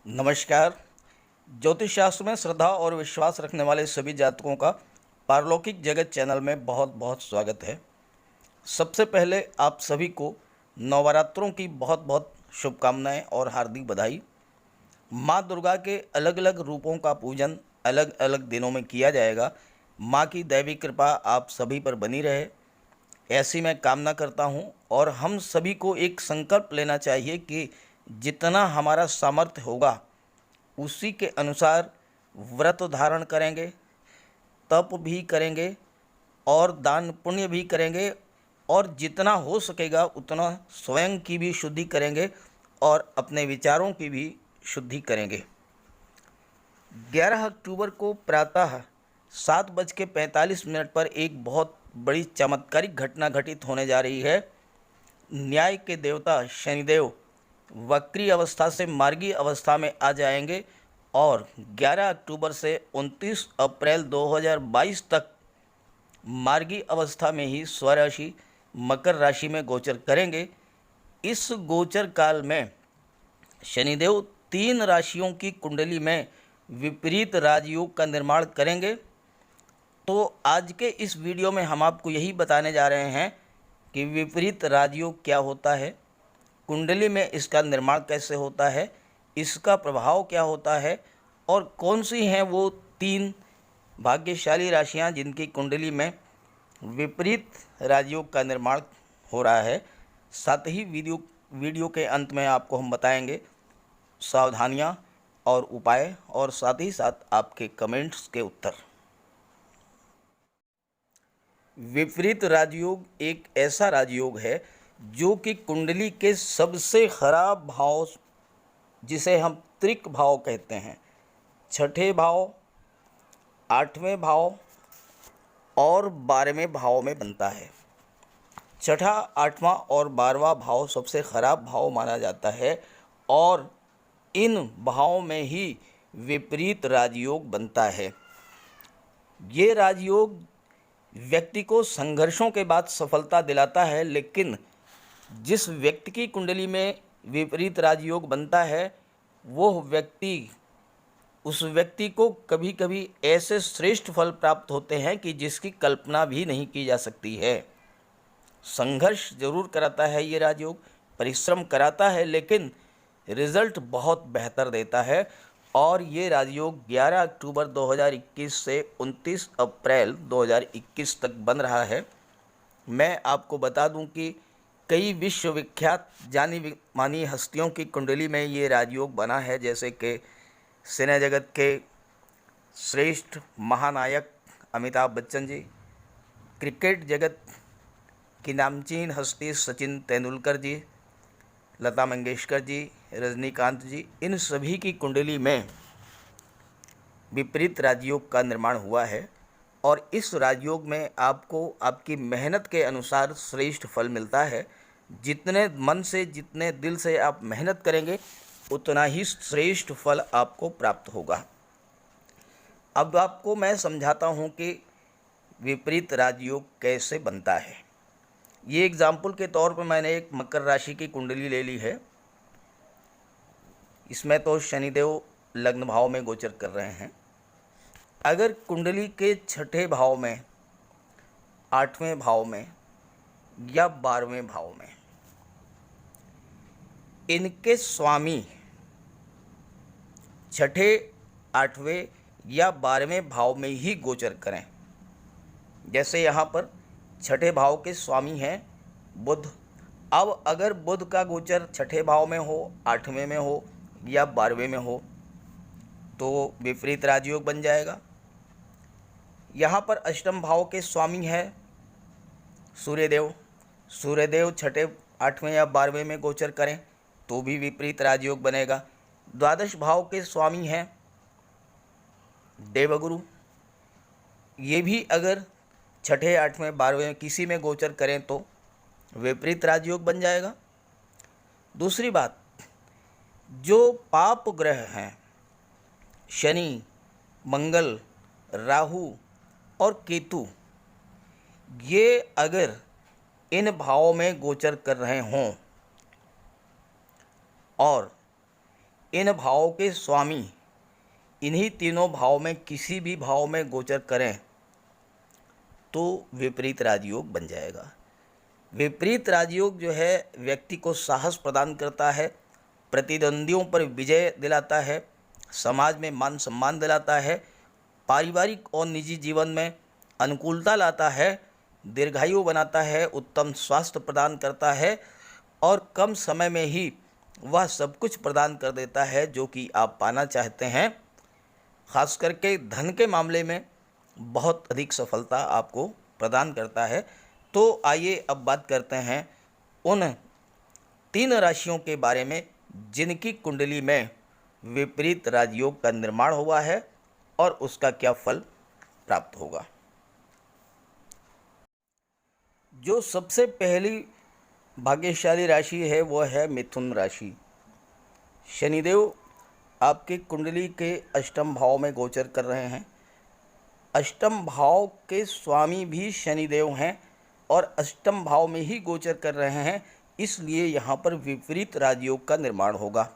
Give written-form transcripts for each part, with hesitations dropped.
नमस्कार। ज्योतिष शास्त्र में श्रद्धा और विश्वास रखने वाले सभी जातकों का पारलौकिक जगत चैनल में बहुत बहुत स्वागत है। सबसे पहले आप सभी को नवरात्रों की बहुत बहुत शुभकामनाएं और हार्दिक बधाई। माँ दुर्गा के अलग अलग रूपों का पूजन अलग अलग दिनों में किया जाएगा। माँ की दैवी कृपा आप सभी पर बनी रहे, ऐसी मैं कामना करता हूँ। और हम सभी को एक संकल्प लेना चाहिए कि जितना हमारा सामर्थ्य होगा उसी के अनुसार व्रत धारण करेंगे, तप भी करेंगे और दान पुण्य भी करेंगे, और जितना हो सकेगा उतना स्वयं की भी शुद्धि करेंगे और अपने विचारों की भी शुद्धि करेंगे। 11 अक्टूबर को प्रातः 7:45 पर एक बहुत बड़ी चमत्कारिक घटना घटित होने जा रही है। न्याय के देवता शनिदेव वक्री अवस्था से मार्गी अवस्था में आ जाएंगे और 11 अक्टूबर से 29 अप्रैल 2022 तक मार्गी अवस्था में ही स्वराशि मकर राशि में गोचर करेंगे। इस गोचर काल में शनिदेव 3 राशियों की कुंडली में विपरीत राजयोग का निर्माण करेंगे। तो आज के इस वीडियो में हम आपको यही बताने जा रहे हैं कि विपरीत राजयोग क्या होता है, कुंडली में इसका निर्माण कैसे होता है, इसका प्रभाव क्या होता है और कौन सी हैं वो 3 भाग्यशाली राशियां जिनकी कुंडली में विपरीत राजयोग का निर्माण हो रहा है। साथ ही वीडियो के अंत में आपको हम बताएंगे सावधानियां और उपाय, और साथ ही साथ आपके कमेंट्स के उत्तर। विपरीत राजयोग एक ऐसा राजयोग है जो कि कुंडली के सबसे खराब भाव, जिसे हम त्रिक भाव कहते हैं, 6ठे भाव, 8वें भाव और 12वें भाव में बनता है। 6ठा, 8वां और 12वां भाव सबसे खराब भाव माना जाता है और इन भावों में ही विपरीत राजयोग बनता है। ये राजयोग व्यक्ति को संघर्षों के बाद सफलता दिलाता है, लेकिन जिस व्यक्ति की कुंडली में विपरीत राजयोग बनता है वो व्यक्ति, उस व्यक्ति को कभी कभी ऐसे श्रेष्ठ फल प्राप्त होते हैं कि जिसकी कल्पना भी नहीं की जा सकती है। संघर्ष जरूर कराता है ये राजयोग, परिश्रम कराता है, लेकिन रिजल्ट बहुत बेहतर देता है। और ये राजयोग 11 अक्टूबर 2021 से 29 अप्रैल 2021 तक बन रहा है। मैं आपको बता दूं कि कई विश्वविख्यात जानी मानी हस्तियों की कुंडली में ये राजयोग बना है, जैसे कि सिने जगत के श्रेष्ठ महानायक अमिताभ बच्चन जी, क्रिकेट जगत की नामचीन हस्ती सचिन तेंदुलकर जी, लता मंगेशकर जी, रजनीकांत जी, इन सभी की कुंडली में विपरीत राजयोग का निर्माण हुआ है। और इस राजयोग में आपको आपकी मेहनत के अनुसार श्रेष्ठ फल मिलता है। जितने मन से, जितने दिल से आप मेहनत करेंगे उतना ही श्रेष्ठ फल आपको प्राप्त होगा। अब आपको मैं समझाता हूँ कि विपरीत राजयोग कैसे बनता है। ये एग्जाम्पल के तौर पर मैंने एक मकर राशि की कुंडली ले ली है। इसमें तो शनिदेव लग्न भाव में गोचर कर रहे हैं। अगर कुंडली के 6ठे भाव में, 8वें भाव में या 12वें भाव में इनके स्वामी 6ठे, 8वें या 12वें भाव में ही गोचर करें, जैसे यहाँ पर 6ठे भाव के स्वामी हैं बुध। अब अगर बुध का गोचर 6ठे भाव में हो, 8वें में हो या 12वें में हो तो विपरीत राजयोग बन जाएगा। यहाँ पर अष्टम भाव के स्वामी है सूर्यदेव। सूर्यदेव 6ठे, 8वें या 12वें में गोचर करें तो भी विपरीत राजयोग बनेगा। द्वादश भाव के स्वामी हैं देवगुरु। ये भी अगर 6ठे, 8वें, 12वें किसी में गोचर करें तो विपरीत राजयोग बन जाएगा। दूसरी बात, जो पाप ग्रह हैं शनि, मंगल, राहु और केतु, ये अगर इन भावों में गोचर कर रहे हों और इन भावों के स्वामी इन्हीं तीनों भाव में किसी भी भाव में गोचर करें तो विपरीत राजयोग बन जाएगा। विपरीत राजयोग जो है व्यक्ति को साहस प्रदान करता है, प्रतिद्वंदियों पर विजय दिलाता है, समाज में मान सम्मान दिलाता है, पारिवारिक और निजी जीवन में अनुकूलता लाता है, दीर्घायु बनाता है, उत्तम स्वास्थ्य प्रदान करता है और कम समय में ही वह सब कुछ प्रदान कर देता है जो कि आप पाना चाहते हैं। खास करके धन के मामले में बहुत अधिक सफलता आपको प्रदान करता है। तो आइए अब बात करते हैं उन 3 राशियों के बारे में जिनकी कुंडली में विपरीत राजयोग का निर्माण हुआ है और उसका क्या फल प्राप्त होगा। जो सबसे पहली भाग्यशाली राशि है वो है मिथुन राशि। शनिदेव आपकी कुंडली के अष्टम भाव में गोचर कर रहे हैं। अष्टम भाव के स्वामी भी शनिदेव हैं और अष्टम भाव में ही गोचर कर रहे हैं, इसलिए यहाँ पर विपरीत राजयोग का निर्माण होगा।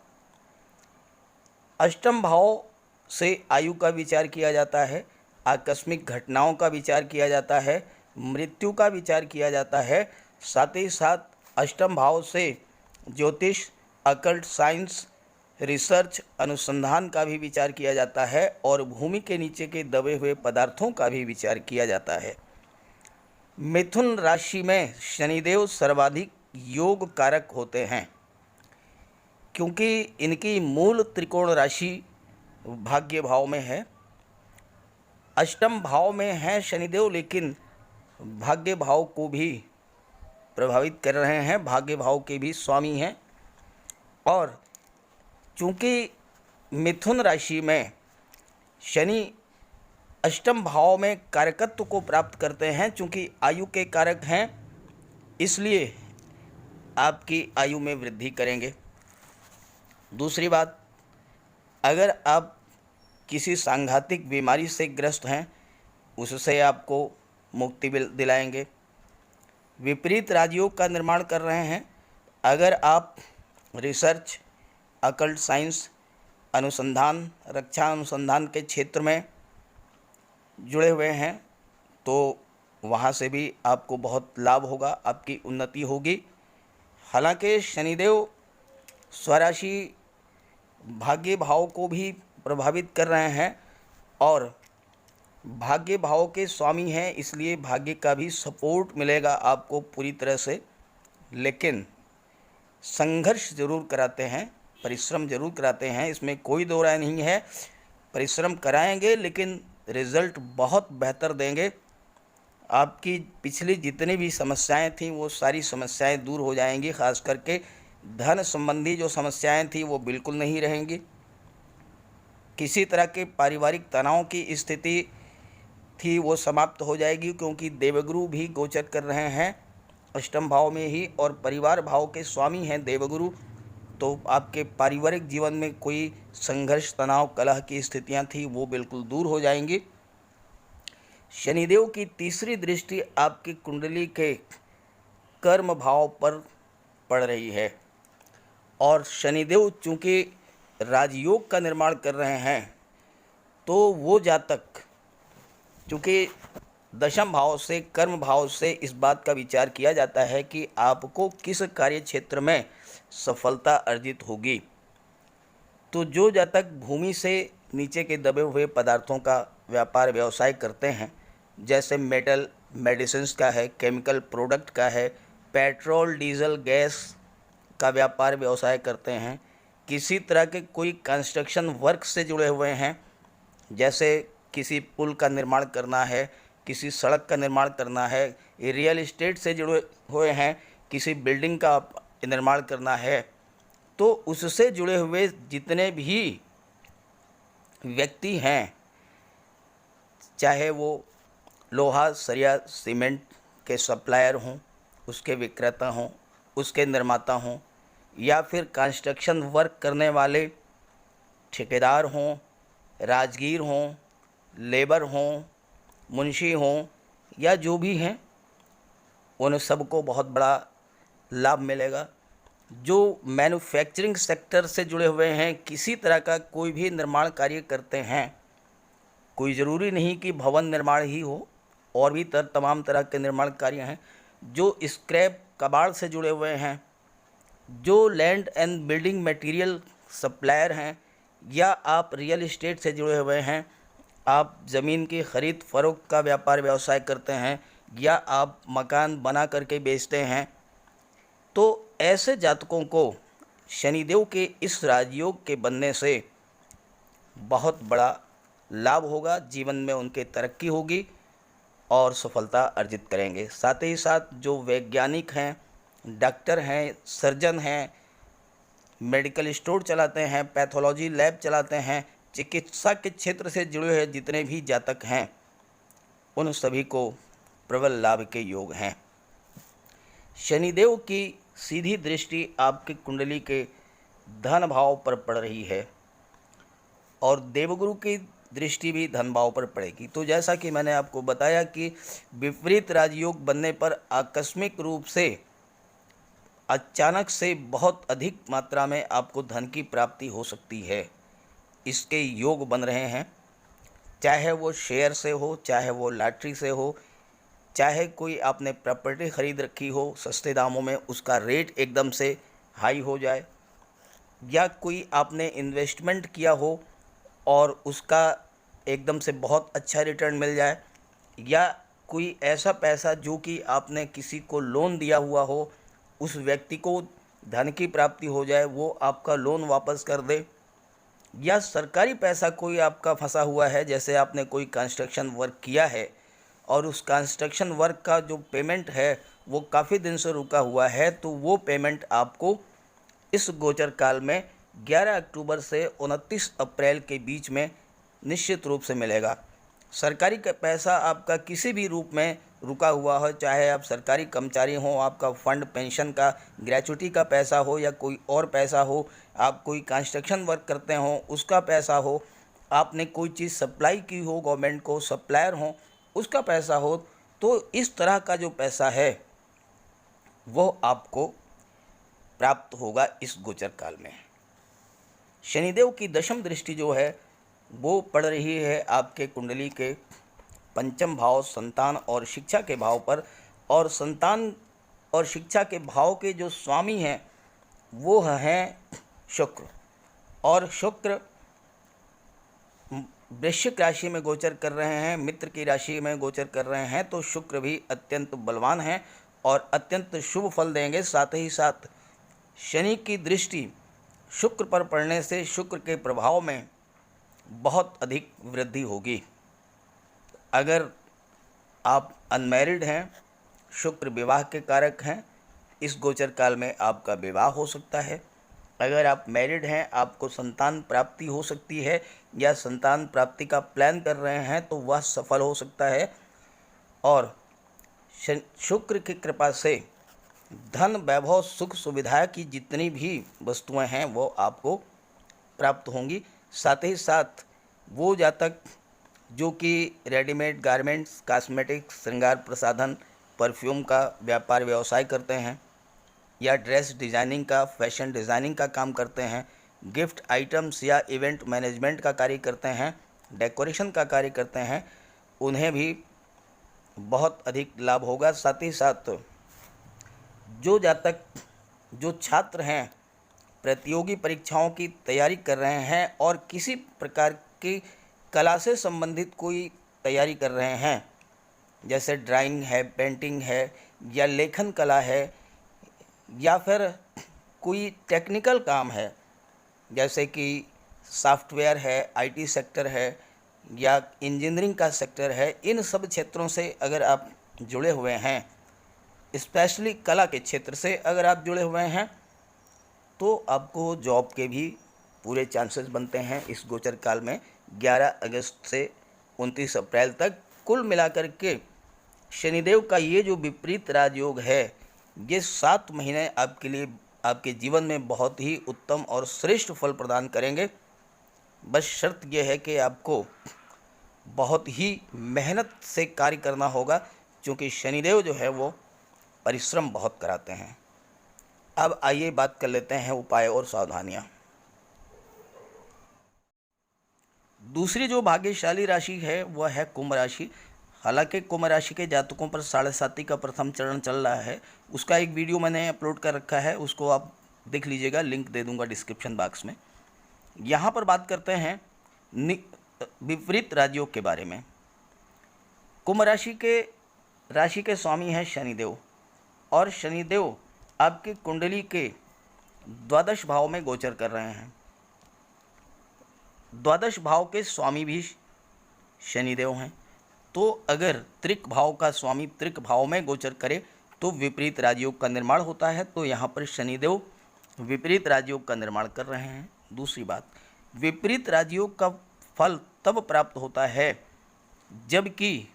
अष्टम भाव से आयु का विचार किया जाता है, आकस्मिक घटनाओं का विचार किया जाता है, मृत्यु का विचार किया जाता है। साथ ही साथ अष्टम भाव से ज्योतिष, अकल्ट साइंस, रिसर्च, अनुसंधान का भी विचार किया जाता है और भूमि के नीचे के दबे हुए पदार्थों का भी विचार किया जाता है। मिथुन राशि में शनिदेव सर्वाधिक योग कारक होते हैं क्योंकि इनकी मूल त्रिकोण राशि भाग्य भाव में है। अष्टम भाव में है शनिदेव, लेकिन भाग्य भाव को भी प्रभावित कर रहे हैं, भाग्य भाव के भी स्वामी हैं। और चूँकि मिथुन राशि में शनि अष्टम भाव में कारकत्व को प्राप्त करते हैं, चूँकि आयु के कारक हैं, इसलिए आपकी आयु में वृद्धि करेंगे। दूसरी बात, अगर आप किसी सांघातिक बीमारी से ग्रस्त हैं उससे आपको मुक्ति दिलाएंगे। विपरीत राजयोग का निर्माण कर रहे हैं। अगर आप रिसर्च, अकल्ट साइंस, अनुसंधान, रक्षा अनुसंधान के क्षेत्र में जुड़े हुए हैं तो वहाँ से भी आपको बहुत लाभ होगा, आपकी उन्नति होगी। हालांकि शनिदेव स्वराशि भाग्य भाव को भी प्रभावित कर रहे हैं और भाग्य भाव के स्वामी हैं, इसलिए भाग्य का भी सपोर्ट मिलेगा आपको पूरी तरह से, लेकिन संघर्ष ज़रूर कराते हैं, परिश्रम जरूर कराते हैं, इसमें कोई दो राय नहीं है। परिश्रम कराएंगे लेकिन रिज़ल्ट बहुत बेहतर देंगे। आपकी पिछली जितनी भी समस्याएं थीं वो सारी समस्याएं दूर हो जाएंगी। ख़ास करके धन संबंधी जो समस्याएं थी वो बिल्कुल नहीं रहेंगी। किसी तरह के पारिवारिक तनाव की स्थिति थी वो समाप्त हो जाएगी, क्योंकि देवगुरु भी गोचर कर रहे हैं अष्टम भाव में ही और परिवार भाव के स्वामी हैं देवगुरु। तो आपके पारिवारिक जीवन में कोई संघर्ष, तनाव, कलह की स्थितियां थी वो बिल्कुल दूर हो जाएंगी। शनिदेव की तीसरी दृष्टि आपकी कुंडली के कर्म भाव पर पड़ रही है और शनिदेव चूँकि राजयोग का निर्माण कर रहे हैं तो वो जातक चूँकि दशम भाव से, कर्म भाव से इस बात का विचार किया जाता है कि आपको किस कार्य क्षेत्र में सफलता अर्जित होगी। तो जो जातक भूमि से नीचे के दबे हुए पदार्थों का व्यापार व्यवसाय करते हैं, जैसे मेटल, मेडिसिन्स का है, केमिकल प्रोडक्ट का है, पेट्रोल, डीजल, गैस का व्यापार व्यवसाय करते हैं, किसी तरह के कोई कंस्ट्रक्शन वर्क से जुड़े हुए हैं, जैसे किसी पुल का निर्माण करना है, किसी सड़क का निर्माण करना है, रियल एस्टेट से जुड़े हुए हैं, किसी बिल्डिंग का निर्माण करना है, तो उससे जुड़े हुए जितने भी व्यक्ति हैं, चाहे वो लोहा, सरिया, सीमेंट के सप्लायर हों, उसके विक्रेता हों, उसके निर्माता हों, या फिर कंस्ट्रक्शन वर्क करने वाले ठेकेदार हों, राजगीर हों, लेबर हों, मुंशी हों, या जो भी हैं, उन सबको बहुत बड़ा लाभ मिलेगा। जो मैन्युफैक्चरिंग सेक्टर से जुड़े हुए हैं, किसी तरह का कोई भी निर्माण कार्य करते हैं, कोई ज़रूरी नहीं कि भवन निर्माण ही हो, और भी तमाम तरह के निर्माण कार्य हैं, जो स्क्रैप कबाड़ से जुड़े हुए हैं, जो land and building material supplier हैं, या आप रियल एस्टेट से जुड़े हुए हैं, आप ज़मीन की ख़रीद फ़रोख्त का व्यापार व्यवसाय करते हैं, या आप मकान बना करके बेचते हैं, तो ऐसे जातकों को शनिदेव के इस राजयोग के बनने से बहुत बड़ा लाभ होगा। जीवन में उनके तरक्की होगी और सफलता अर्जित करेंगे। साथ ही साथ जो वैज्ञानिक हैं, डॉक्टर हैं, सर्जन हैं, मेडिकल स्टोर चलाते हैं, पैथोलॉजी लैब चलाते हैं, चिकित्सा के क्षेत्र से जुड़े हुए जितने भी जातक हैं, उन सभी को प्रबल लाभ के योग हैं। शनिदेव की सीधी दृष्टि आपकी कुंडली के धन भाव पर पड़ रही है और देवगुरु की दृष्टि भी धन भाव पर पड़ेगी। तो जैसा कि मैंने आपको बताया कि विपरीत राजयोग बनने पर आकस्मिक रूप से अचानक से बहुत अधिक मात्रा में आपको धन की प्राप्ति हो सकती है। इसके योग बन रहे हैं, चाहे वो शेयर से हो, चाहे वो लॉटरी से हो, चाहे कोई आपने प्रॉपर्टी ख़रीद रखी हो सस्ते दामों में, उसका रेट एकदम से हाई हो जाए, या कोई आपने इन्वेस्टमेंट किया हो और उसका एकदम से बहुत अच्छा रिटर्न मिल जाए, या कोई ऐसा पैसा जो कि आपने किसी को लोन दिया हुआ हो, उस व्यक्ति को धन की प्राप्ति हो जाए, वो आपका लोन वापस कर दे, या सरकारी पैसा कोई आपका फंसा हुआ है, जैसे आपने कोई कंस्ट्रक्शन वर्क किया है और उस कंस्ट्रक्शन वर्क का जो पेमेंट है वो काफ़ी दिन से रुका हुआ है, तो वो पेमेंट आपको इस गोचर काल में 11 अक्टूबर से 29 अप्रैल के बीच में निश्चित रूप से मिलेगा। सरकारी का पैसा आपका किसी भी रूप में रुका हुआ हो, चाहे आप सरकारी कर्मचारी हों, आपका फंड पेंशन का ग्रेचुइटी का पैसा हो, या कोई और पैसा हो, आप कोई कंस्ट्रक्शन वर्क करते हों उसका पैसा हो, आपने कोई चीज़ सप्लाई की हो गवर्नमेंट को, सप्लायर हो उसका पैसा हो, तो इस तरह का जो पैसा है वो आपको प्राप्त होगा इस गोचर काल में। शनिदेव की दशम दृष्टि जो है वो पड़ रही है आपके कुंडली के पंचम भाव संतान और शिक्षा के भाव पर, और संतान और शिक्षा के भाव के जो स्वामी हैं वो हैं शुक्र, और शुक्र वृश्चिक राशि में गोचर कर रहे हैं, मित्र की राशि में गोचर कर रहे हैं, तो शुक्र भी अत्यंत बलवान हैं और अत्यंत शुभ फल देंगे। साथ ही साथ शनि की दृष्टि शुक्र पर पड़ने से शुक्र के प्रभाव में बहुत अधिक वृद्धि होगी। अगर आप अनमैरिड हैं, शुक्र विवाह के कारक हैं, इस गोचर काल में आपका विवाह हो सकता है। अगर आप मैरिड हैं, आपको संतान प्राप्ति हो सकती है, या संतान प्राप्ति का प्लान कर रहे हैं तो वह सफल हो सकता है। और शुक्र की कृपा से धन वैभव सुख सुविधा की जितनी भी वस्तुएं हैं वो आपको प्राप्त होंगी। साथ ही साथ वो जातक जो कि रेडीमेड गारमेंट्स, कॉस्मेटिक्स, श्रृंगार प्रसाधन, परफ्यूम का व्यापार व्यवसाय करते हैं, या ड्रेस डिज़ाइनिंग का, फैशन डिज़ाइनिंग का काम करते हैं, गिफ्ट आइटम्स या इवेंट मैनेजमेंट का कार्य करते हैं, डेकोरेशन का कार्य करते हैं, उन्हें भी बहुत अधिक लाभ होगा। साथ ही साथ जो जातक, जो छात्र हैं, प्रतियोगी परीक्षाओं की तैयारी कर रहे हैं और किसी प्रकार की कला से संबंधित कोई तैयारी कर रहे हैं, जैसे ड्राइंग है, पेंटिंग है, या लेखन कला है, या फिर कोई टेक्निकल काम है जैसे कि सॉफ्टवेयर है, आईटी सेक्टर है, या इंजीनियरिंग का सेक्टर है, इन सब क्षेत्रों से अगर आप जुड़े हुए हैं, स्पेशली कला के क्षेत्र से अगर आप जुड़े हुए हैं, तो आपको जॉब के भी पूरे चांसेस बनते हैं इस गोचर काल में 11 अगस्त से 29 अप्रैल तक। कुल मिलाकर के शनिदेव का ये जो विपरीत राजयोग है, ये 7 महीने आपके लिए, आपके जीवन में बहुत ही उत्तम और श्रेष्ठ फल प्रदान करेंगे। बस शर्त यह है कि आपको बहुत ही मेहनत से कार्य करना होगा, क्योंकि शनिदेव जो है वो परिश्रम बहुत कराते हैं। अब आइए बात कर लेते हैं उपाय और सावधानियाँ। दूसरी जो भाग्यशाली राशि है वह है कुंभ राशि। हालांकि कुंभ राशि के जातकों पर साढ़े साती का प्रथम चरण चल रहा है, उसका एक वीडियो मैंने अपलोड कर रखा है, उसको आप देख लीजिएगा, लिंक दे दूंगा डिस्क्रिप्शन बॉक्स में। यहाँ पर बात करते हैं विपरीत राजयोग के बारे में। कुंभ राशि के स्वामी हैं शनिदेव, और शनिदेव आपकी कुंडली के द्वादश भाव में गोचर कर रहे हैं। द्वादश भाव के स्वामी भी शनिदेव हैं, तो अगर त्रिक भाव का स्वामी त्रिक भाव में गोचर करे तो विपरीत राजयोग का निर्माण होता है। तो यहाँ पर शनिदेव विपरीत राजयोग का निर्माण कर रहे हैं। दूसरी बात, विपरीत राजयोग का फल तब प्राप्त होता है जबकि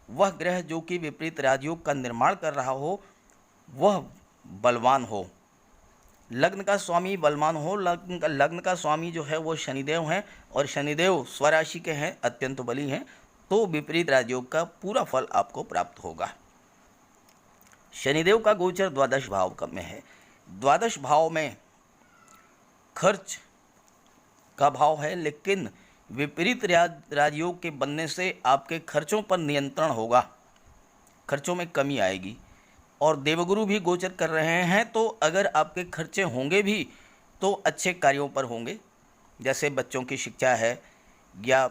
वह ग्रह जो कि विपरीत राजयोग का निर्माण कर रहा हो वह बलवान हो, लग्न का स्वामी बलवान हो। लग्न का स्वामी जो है वो शनिदेव हैं, और शनिदेव स्वराशि के हैं, अत्यंत बली हैं, तो विपरीत राजयोग का पूरा फल आपको प्राप्त होगा। शनिदेव का गोचर द्वादश भाव में है। द्वादश भाव में खर्च का भाव है, लेकिन विपरीत राजयोग के बनने से आपके खर्चों पर नियंत्रण होगा, खर्चों में कमी आएगी। और देवगुरु भी गोचर कर रहे हैं, तो अगर आपके खर्चे होंगे भी तो अच्छे कार्यों पर होंगे, जैसे बच्चों की शिक्षा है, या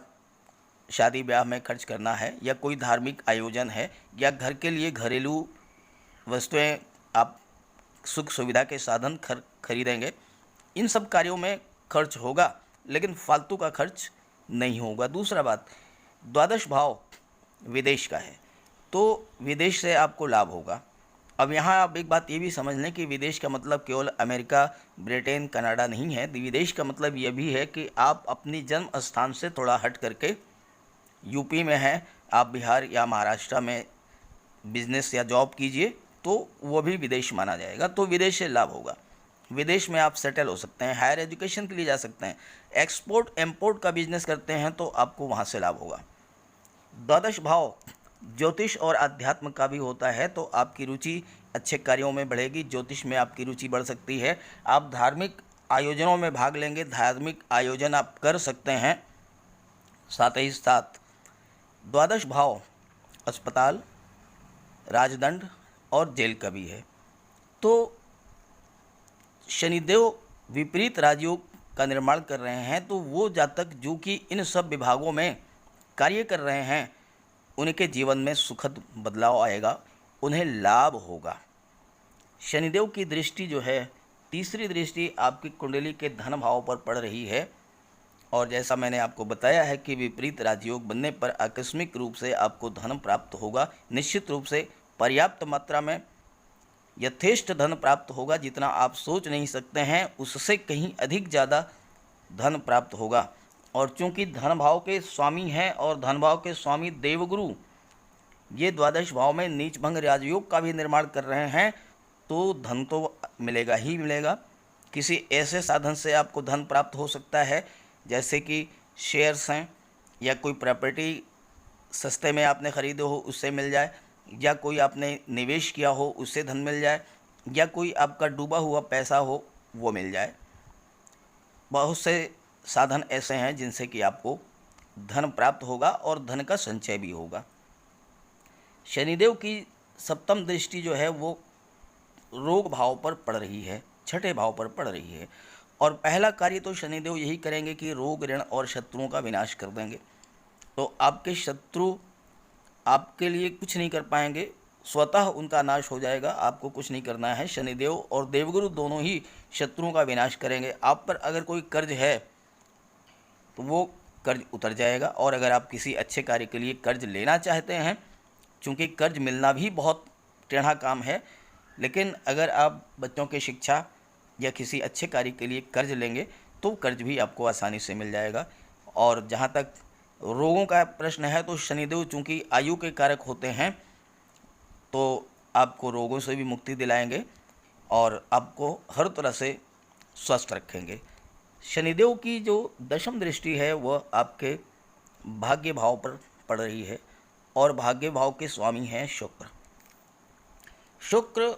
शादी ब्याह में खर्च करना है, या कोई धार्मिक आयोजन है, या घर के लिए घरेलू वस्तुएं आप सुख सुविधा के साधन खरीदेंगे। इन सब कार्यों में खर्च होगा, लेकिन फालतू का खर्च नहीं होगा। दूसरा बात, द्वादश भाव विदेश का है, तो विदेश से आपको लाभ होगा। अब यहाँ आप एक बात ये भी समझ लें कि विदेश का मतलब केवल अमेरिका, ब्रिटेन, कनाडा नहीं है। विदेश का मतलब यह भी है कि आप अपनी जन्म स्थान से थोड़ा हट करके, यूपी में हैं आप, बिहार या महाराष्ट्र में बिजनेस या जॉब कीजिए तो वो भी विदेश माना जाएगा, तो विदेश से लाभ होगा। विदेश में आप सेटल हो सकते हैं, हायर एजुकेशन के लिए जा सकते हैं, एक्सपोर्ट इम्पोर्ट का बिजनेस करते हैं तो आपको वहाँ से लाभ होगा। द्वादश भाव ज्योतिष और अध्यात्म का भी होता है, तो आपकी रुचि अच्छे कार्यों में बढ़ेगी, ज्योतिष में आपकी रुचि बढ़ सकती है, आप धार्मिक आयोजनों में भाग लेंगे, धार्मिक आयोजन आप कर सकते हैं। साथ ही साथ द्वादश भाव अस्पताल, राजदंड और जेल का भी है। तो शनिदेव विपरीत राजयोग का निर्माण कर रहे हैं, तो वो जातक जो कि इन सब विभागों में कार्य कर रहे हैं उनके जीवन में सुखद बदलाव आएगा, उन्हें लाभ होगा। शनिदेव की दृष्टि जो है, तीसरी दृष्टि आपकी कुंडली के धन भाव पर पड़ रही है, और जैसा मैंने आपको बताया है कि विपरीत राजयोग बनने पर आकस्मिक रूप से आपको धन प्राप्त होगा। निश्चित रूप से पर्याप्त मात्रा में यथेष्ट धन प्राप्त होगा, जितना आप सोच नहीं सकते हैं उससे कहीं अधिक ज़्यादा धन प्राप्त होगा। और चूंकि धन भाव के स्वामी हैं और धन भाव के स्वामी देवगुरु ये द्वादश भाव में नीच भंग राजयोग का भी निर्माण कर रहे हैं, तो धन तो मिलेगा ही मिलेगा। किसी ऐसे साधन से आपको धन प्राप्त हो सकता है, जैसे कि शेयर्स हैं, या कोई प्रॉपर्टी सस्ते में आपने ख़रीदे हो उससे मिल जाए, या कोई आपने निवेश किया हो उससे धन मिल जाए, या कोई आपका डूबा हुआ पैसा हो वो मिल जाए। बहुत से साधन ऐसे हैं जिनसे कि आपको धन प्राप्त होगा और धन का संचय भी होगा। शनिदेव की सप्तम दृष्टि जो है वो रोग भाव पर पड़ रही है, छठे भाव पर पड़ रही है, और पहला कार्य तो शनिदेव यही करेंगे कि रोग, ऋण और शत्रुओं का विनाश कर देंगे। तो आपके शत्रु आपके लिए कुछ नहीं कर पाएंगे, स्वतः उनका नाश हो जाएगा, आपको कुछ नहीं करना है। शनिदेव और देवगुरु दोनों ही शत्रुओं का विनाश करेंगे। आप पर अगर कोई कर्ज है तो वो कर्ज उतर जाएगा, और अगर आप किसी अच्छे कार्य के लिए कर्ज लेना चाहते हैं, चूँकि कर्ज मिलना भी बहुत टेढ़ा काम है, लेकिन अगर आप बच्चों की शिक्षा या किसी अच्छे कार्य के लिए कर्ज लेंगे तो कर्ज भी आपको आसानी से मिल जाएगा। और जहाँ तक रोगों का प्रश्न है, तो शनिदेव चूँकि आयु के कारक होते हैं, तो आपको रोगों से भी मुक्ति दिलाएंगे और आपको हर तरह से स्वस्थ रखेंगे। शनिदेव की जो दशम दृष्टि है वह आपके भाग्य भाव पर पड़ रही है, और भाग्य भाव के स्वामी हैं शुक्र। शुक्र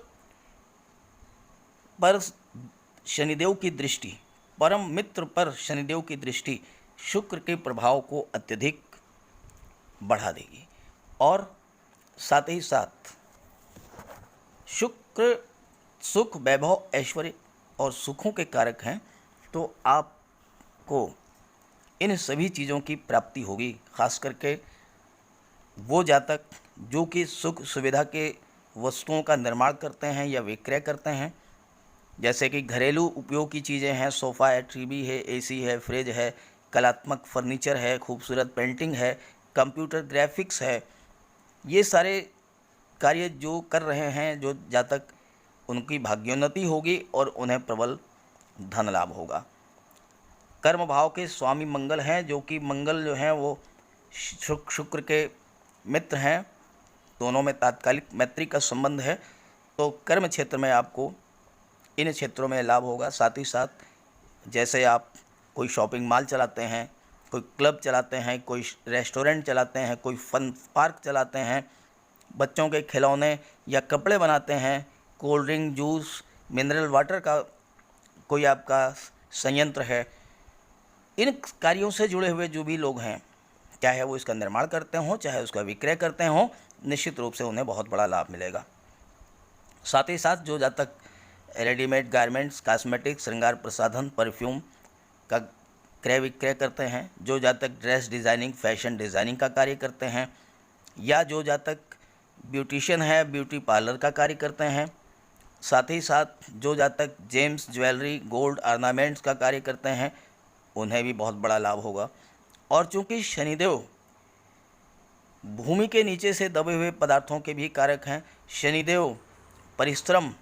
पर शनिदेव की दृष्टि, परम मित्र पर शनिदेव की दृष्टि शुक्र के प्रभाव को अत्यधिक बढ़ा देगी। और साथ ही साथ शुक्र सुख, वैभव, ऐश्वर्य और सुखों के कारक हैं, तो आपको इन सभी चीज़ों की प्राप्ति होगी। खास करके वो जातक जो कि सुख सुविधा के वस्तुओं का निर्माण करते हैं या विक्रय करते हैं, जैसे कि घरेलू उपयोग की चीज़ें हैं, सोफ़ा है, टीवी है, एसी है, फ्रिज है, कलात्मक फर्नीचर है, खूबसूरत पेंटिंग है, कंप्यूटर ग्राफिक्स है, ये सारे कार्य जो कर रहे हैं जो जातक, उनकी भाग्योन्नति होगी और उन्हें प्रबल धन लाभ होगा। कर्म भाव के स्वामी मंगल हैं, जो कि मंगल जो हैं वो शुक्र के मित्र हैं, दोनों में तात्कालिक मैत्री का संबंध है। तो कर्म क्षेत्र में आपको इन क्षेत्रों में लाभ होगा। साथ ही साथ जैसे आप कोई शॉपिंग मॉल चलाते हैं, कोई क्लब चलाते हैं, कोई रेस्टोरेंट चलाते हैं, कोई फन पार्क चलाते हैं, बच्चों के खिलौने या कपड़े बनाते हैं, cold drink, juice, mineral water का कोई आपका संयंत्र है, इन कार्यों से जुड़े हुए जो भी लोग हैं, चाहे वो इसका निर्माण करते हों, चाहे उसका विक्रय करते हों, निश्चित रूप से उन्हें बहुत बड़ा लाभ मिलेगा। साथ ही साथ जो जातक रेडीमेड गारमेंट्स, कॉस्मेटिक्स, श्रृंगार प्रसाधन, परफ्यूम का क्रय विक्रय करते हैं, जो जातक ड्रेस डिज़ाइनिंग, फैशन डिज़ाइनिंग का कार्य करते हैं, या जो जातक ब्यूटिशियन है, ब्यूटी पार्लर का कार्य करते हैं, साथ ही साथ जो जातक जेम्स, ज्वेलरी, गोल्ड ऑर्नामेंट्स का कार्य करते हैं, उन्हें भी बहुत बड़ा लाभ होगा। और चूँकि शनिदेव भूमि के नीचे से दबे हुए पदार्थों के भी कारक हैं, शनिदेव परिश्रम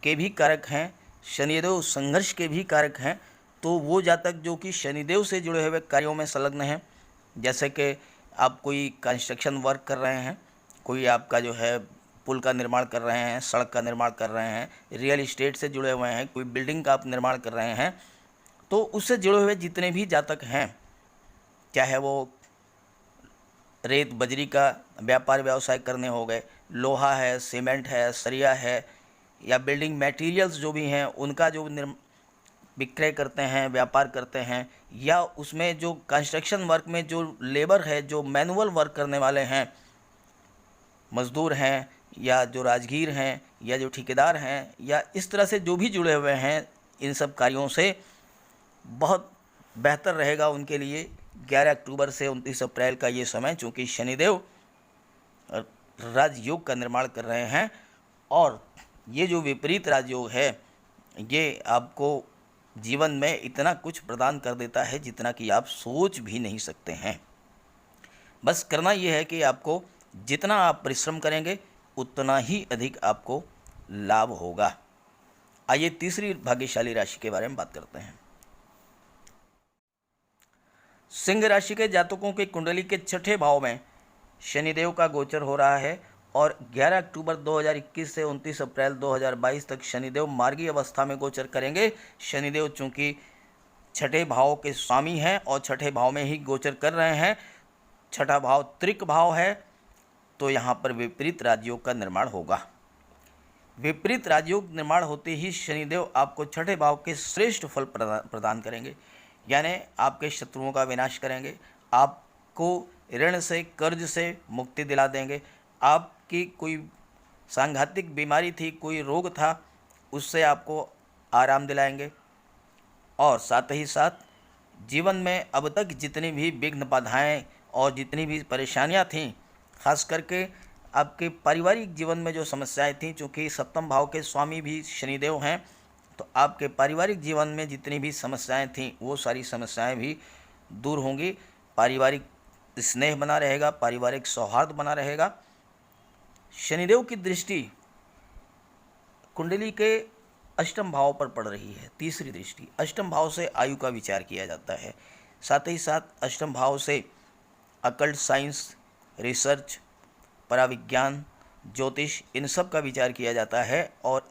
के भी कारक हैं, शनिदेव संघर्ष के भी कारक हैं, तो वो जातक जो कि शनिदेव से जुड़े हुए कार्यों में संलग्न हैं, जैसे कि आप कोई कंस्ट्रक्शन वर्क कर रहे हैं, कोई आपका जो है पुल का निर्माण कर रहे हैं, सड़क का निर्माण कर रहे हैं, रियल इस्टेट से जुड़े हुए हैं, कोई बिल्डिंग का आप निर्माण कर रहे हैं, तो उससे जुड़े हुए जितने भी जातक हैं, चाहे वो रेत बजरी का व्यापार व्यवसाय करने हो गए, लोहा है, सीमेंट है, सरिया है, या बिल्डिंग मटेरियल्स जो भी हैं उनका जो विक्रय करते हैं, व्यापार करते हैं, या उसमें जो कंस्ट्रक्शन वर्क में जो लेबर है, जो मैनुअल वर्क करने वाले हैं, मज़दूर हैं, या जो राजगीर हैं, या जो ठेकेदार हैं, या इस तरह से जो भी जुड़े हुए हैं, इन सब कार्यों से बहुत बेहतर रहेगा उनके लिए 11 अक्टूबर से 29 अप्रैल का ये समय, चूँकि शनिदेव राजयोग का निर्माण कर रहे हैं। और ये जो विपरीत राजयोग है, ये आपको जीवन में इतना कुछ प्रदान कर देता है जितना कि आप सोच भी नहीं सकते हैं। बस करना ये है कि आपको जितना आप परिश्रम करेंगे उतना ही अधिक आपको लाभ होगा। आइए तीसरी भाग्यशाली राशि के बारे में बात करते हैं। सिंह राशि के जातकों के कुंडली के छठे भाव में शनिदेव का गोचर हो रहा है और 11 अक्टूबर 2021 से 29 अप्रैल 2022 तक शनिदेव मार्गी अवस्था में गोचर करेंगे। शनिदेव चूँकि छठे भाव के स्वामी हैं और छठे भाव में ही गोचर कर रहे हैं, छठा भाव त्रिक भाव है, तो यहाँ पर विपरीत राजयोग का निर्माण होगा। विपरीत राजयोग निर्माण होते ही शनिदेव आपको छठे भाव के श्रेष्ठ फल प्रदान करेंगे, यानी आपके शत्रुओं का विनाश करेंगे, आपको ऋण से, कर्ज से मुक्ति दिला देंगे, आपकी कोई सांघातिक बीमारी थी, कोई रोग था, उससे आपको आराम दिलाएंगे। और साथ ही साथ जीवन में अब तक जितनी भी विघ्न बाधाएँ और जितनी भी परेशानियाँ थीं, खास करके आपके पारिवारिक जीवन में जो समस्याएं थीं, चूँकि सप्तम भाव के स्वामी भी शनिदेव हैं, तो आपके पारिवारिक जीवन में जितनी भी समस्याएं थीं वो सारी समस्याएं भी दूर होंगी। पारिवारिक स्नेह बना रहेगा, पारिवारिक सौहार्द बना रहेगा। शनिदेव की दृष्टि कुंडली के अष्टम भाव पर पड़ रही है, तीसरी दृष्टि। अष्टम भाव से आयु का विचार किया जाता है, साथ ही साथ अष्टम भाव से अकल्ट साइंस, रिसर्च, पराविज्ञान, ज्योतिष, इन सब का विचार किया जाता है। और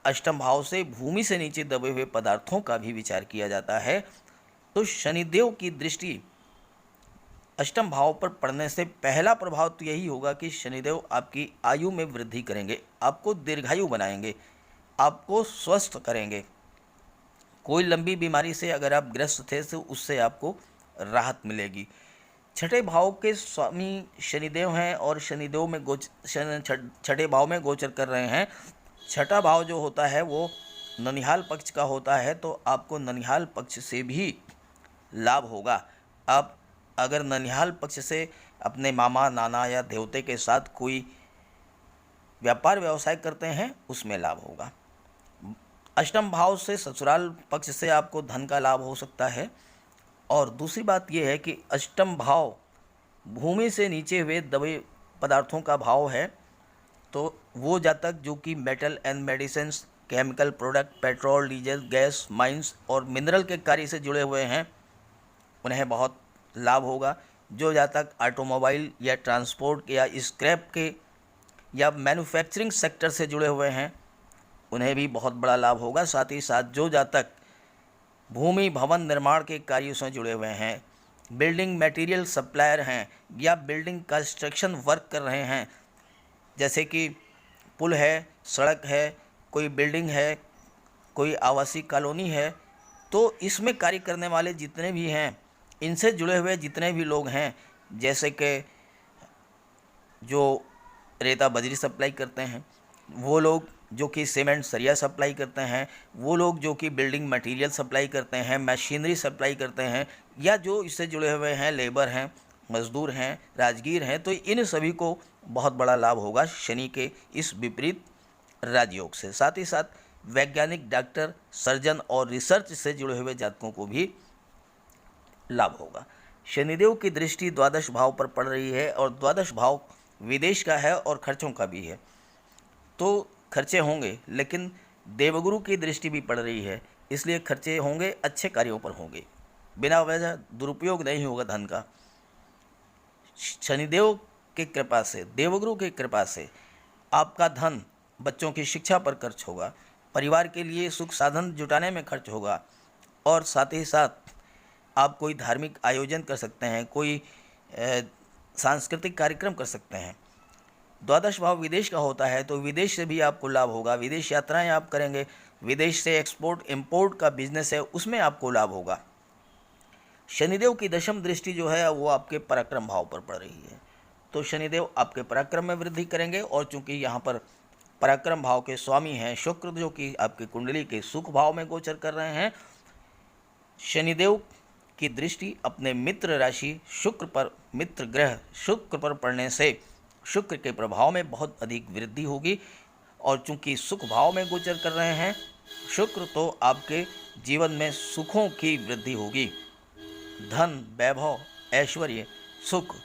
अष्टम भाव से भूमि से नीचे दबे हुए पदार्थों का भी विचार किया जाता है। तो शनिदेव की दृष्टि अष्टम भाव पर पड़ने से पहला प्रभाव तो यही होगा कि शनिदेव आपकी आयु में वृद्धि करेंगे, आपको दीर्घायु बनाएंगे। आपको स्वस्थ करेंगे। कोई लंबी बीमारी से अगर आप ग्रस्त थे तो उससे आपको राहत मिलेगी। छठे भाव के स्वामी शनिदेव हैं और शनिदेव में छठे भाव में गोचर कर रहे हैं। छठा भाव जो होता है वो ननिहाल पक्ष का होता है, तो आपको ननिहाल पक्ष से भी लाभ होगा। आप अगर ननिहाल पक्ष से अपने मामा नाना या देवते के साथ कोई व्यापार व्यवसाय करते हैं उसमें लाभ होगा। अष्टम भाव से ससुराल पक्ष से आपको धन का लाभ हो सकता है। और दूसरी बात यह है कि अष्टम भाव भूमि से नीचे हुए दबे पदार्थों का भाव है, तो वो जातक जो कि metal and medicines, chemical product, petrol, diesel, gas, mines और मिनरल के कार्य से जुड़े हुए हैं उन्हें बहुत लाभ होगा। जो जातक ऑटोमोबाइल या ट्रांसपोर्ट या स्क्रैप के या मैन्युफैक्चरिंग सेक्टर से जुड़े हुए हैं उन्हें भी बहुत बड़ा लाभ होगा। साथ ही साथ जो जातक भूमि भवन निर्माण के कार्यों से जुड़े हुए हैं, बिल्डिंग मटेरियल सप्लायर हैं या बिल्डिंग कंस्ट्रक्शन वर्क कर रहे हैं, जैसे कि पुल है, सड़क है, कोई बिल्डिंग है, कोई आवासीय कॉलोनी है, तो इसमें कार्य करने वाले जितने भी हैं, इनसे जुड़े हुए जितने भी लोग हैं, जैसे कि जो रेता बजरी सप्लाई करते हैं, वो लोग जो कि सीमेंट सरिया सप्लाई करते हैं, वो लोग जो कि बिल्डिंग मटेरियल सप्लाई करते हैं, मशीनरी सप्लाई करते हैं, या जो इससे जुड़े हुए हैं, लेबर हैं, मजदूर हैं, राजगीर हैं, तो इन सभी को बहुत बड़ा लाभ होगा शनि के इस विपरीत राजयोग से। साथ ही साथ वैज्ञानिक, डॉक्टर, सर्जन और रिसर्च से जुड़े हुए जातकों को भी लाभ होगा। शनिदेव की दृष्टि द्वादश भाव पर पड़ रही है और द्वादश भाव विदेश का है और खर्चों का भी है, तो खर्चे होंगे, लेकिन देवगुरु की दृष्टि भी पड़ रही है, इसलिए खर्चे होंगे, अच्छे कार्यों पर होंगे, बिना वजह दुरुपयोग नहीं होगा धन का। शनिदेव की कृपा से, देवगुरु की कृपा से आपका धन बच्चों की शिक्षा पर खर्च होगा, परिवार के लिए सुख साधन जुटाने में खर्च होगा, और साथ ही साथ आप कोई धार्मिक आयोजन कर सकते हैं, कोई सांस्कृतिक कार्यक्रम कर सकते हैं। द्वादश भाव विदेश का होता है, तो विदेश से भी आपको लाभ होगा, विदेश यात्राएं आप करेंगे, विदेश से एक्सपोर्ट इंपोर्ट का बिजनेस है उसमें आपको लाभ होगा। शनिदेव की दशम दृष्टि जो है वो आपके पराक्रम भाव पर पड़ रही है, तो शनिदेव आपके पराक्रम में वृद्धि करेंगे। और चूंकि यहाँ पर पराक्रम भाव के स्वामी हैं शुक्र, जो कि आपकी कुंडली के सुख भाव में गोचर कर रहे हैं, शनिदेव की दृष्टि अपने मित्र राशि शुक्र पर, मित्र ग्रह शुक्र पर पड़ने से शुक्र के प्रभाव में बहुत अधिक वृद्धि होगी। और चूंकि सुख भाव में गोचर कर रहे हैं शुक्र, तो आपके जीवन में सुखों की वृद्धि होगी। धन, वैभव, ऐश्वर्य, सुख,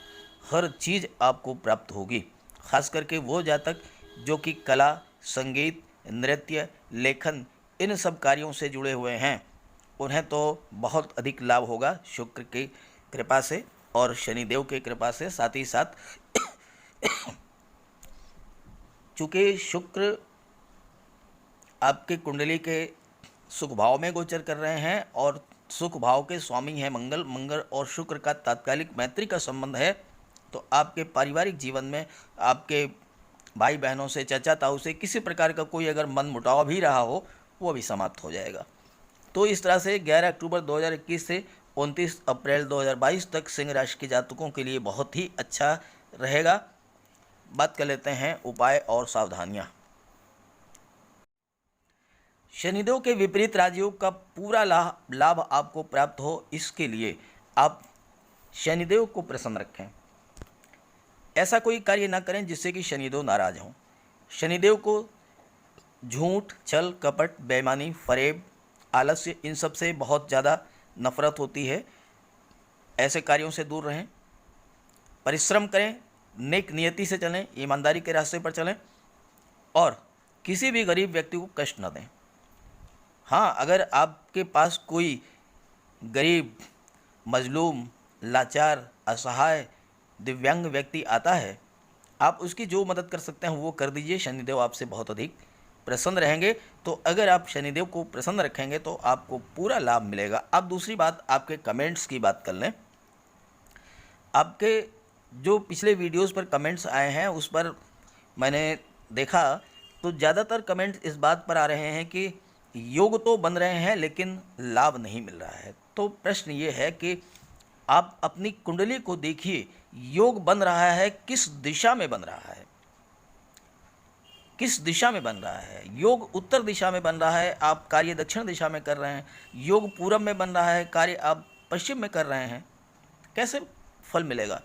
हर चीज़ आपको प्राप्त होगी। खास करके वो जातक जो कि कला, संगीत, नृत्य, लेखन, इन सब कार्यों से जुड़े हुए हैं उन्हें तो बहुत अधिक लाभ होगा शुक्र की कृपा से और शनिदेव की कृपा से। साथ ही साथ चूँकि शुक्र आपके कुंडली के सुख भाव में गोचर कर रहे हैं और सुख भाव के स्वामी हैं मंगल, मंगल और शुक्र का तात्कालिक मैत्री का संबंध है, तो आपके पारिवारिक जीवन में आपके भाई बहनों से, चाचा ताऊ से किसी प्रकार का कोई अगर मन मुटाव भी रहा हो वो भी समाप्त हो जाएगा। तो इस तरह से 11 अक्टूबर 2021 से 29 अप्रैल 2022 तक सिंह राशि के जातकों के लिए बहुत ही अच्छा रहेगा। बात कर लेते हैं उपाय और सावधानियां। शनिदेव के विपरीत राजयोग का पूरा लाभ आपको प्राप्त हो, इसके लिए आप शनिदेव को प्रसन्न रखें। ऐसा कोई कार्य ना करें जिससे कि शनिदेव नाराज हों। शनिदेव को झूठ, छल, कपट, बेईमानी, फरेब, आलस्य, इन सब से बहुत ज़्यादा नफरत होती है। ऐसे कार्यों से दूर रहें, परिश्रम करें, नेक नियति से चलें, ईमानदारी के रास्ते पर चलें और किसी भी गरीब व्यक्ति को कष्ट न दें। हाँ, अगर आपके पास कोई गरीब, मजलूम, लाचार, असहाय, दिव्यांग व्यक्ति आता है, आप उसकी जो मदद कर सकते हैं वो कर दीजिए। शनिदेव आपसे बहुत अधिक प्रसन्न रहेंगे। तो अगर आप शनिदेव को प्रसन्न रखेंगे तो आपको पूरा लाभ मिलेगा। अब दूसरी बात, आपके कमेंट्स की बात कर लें। आपके जो पिछले वीडियोस पर कमेंट्स आए हैं उस पर मैंने देखा तो ज़्यादातर कमेंट इस बात पर आ रहे हैं कि योग तो बन रहे हैं लेकिन लाभ नहीं मिल रहा है। तो प्रश्न ये है कि आप अपनी कुंडली को देखिए, योग बन रहा है किस दिशा में बन रहा है, किस दिशा में बन रहा है। योग उत्तर दिशा में बन रहा है, आप कार्य दक्षिण दिशा में कर रहे हैं। योग पूरब में बन रहा है, कार्य आप पश्चिम में कर रहे हैं, कैसे फल मिलेगा।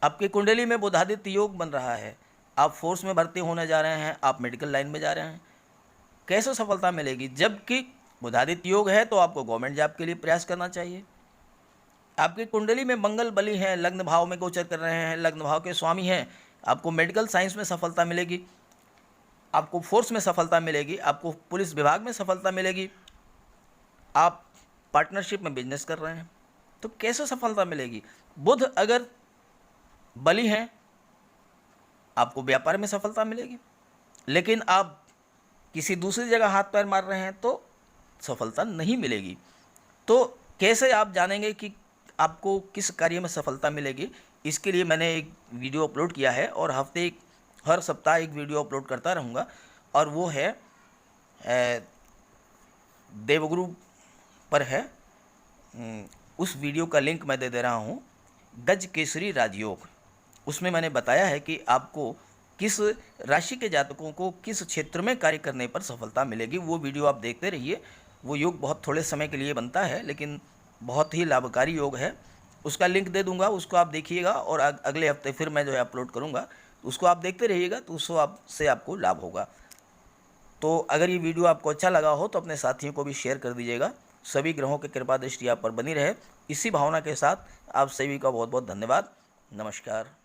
आपकी कुंडली में बुधादित्य योग बन रहा है, आप फोर्स में भर्ती होने जा रहे हैं, आप मेडिकल लाइन में जा रहे हैं, कैसे सफलता मिलेगी। जबकि बुधादित्य योग है तो आपको गवर्नमेंट जॉब के लिए प्रयास करना चाहिए। आपकी कुंडली में मंगल बली हैं, लग्न भाव में गोचर कर रहे हैं, लग्न भाव के स्वामी हैं, आपको मेडिकल साइंस में सफलता मिलेगी, आपको फोर्स में सफलता मिलेगी, आपको पुलिस विभाग में सफलता मिलेगी। आप पार्टनरशिप में बिजनेस कर रहे हैं तो कैसे सफलता मिलेगी। बुध अगर बली हैं, आपको व्यापार में सफलता मिलेगी, लेकिन आप किसी दूसरी जगह हाथ पैर मार रहे हैं तो सफलता नहीं मिलेगी। तो कैसे आप जानेंगे कि आपको किस कार्य में सफलता मिलेगी। इसके लिए मैंने एक वीडियो अपलोड किया है और हर सप्ताह एक वीडियो अपलोड करता रहूँगा, और वो है देवगुरु पर है। उस वीडियो का लिंक मैं दे दे रहा हूँ, गज केसरी राजयोग। उसमें मैंने बताया है कि आपको किस राशि के जातकों को किस क्षेत्र में कार्य करने पर सफलता मिलेगी। वो वीडियो आप देखते रहिए। वो योग बहुत थोड़े समय के लिए बनता है लेकिन बहुत ही लाभकारी योग है। उसका लिंक दे दूंगा, उसको आप देखिएगा, और अगले हफ्ते फिर मैं जो है अपलोड करूंगा, उसको आप देखते रहिएगा, तो उसको आपसे आपको लाभ होगा। तो अगर ये वीडियो आपको अच्छा लगा हो तो अपने साथियों को भी शेयर कर दीजिएगा। सभी ग्रहों की कृपा दृष्टि आप पर बनी रहे, इसी भावना के साथ आप सभी का बहुत बहुत धन्यवाद। नमस्कार।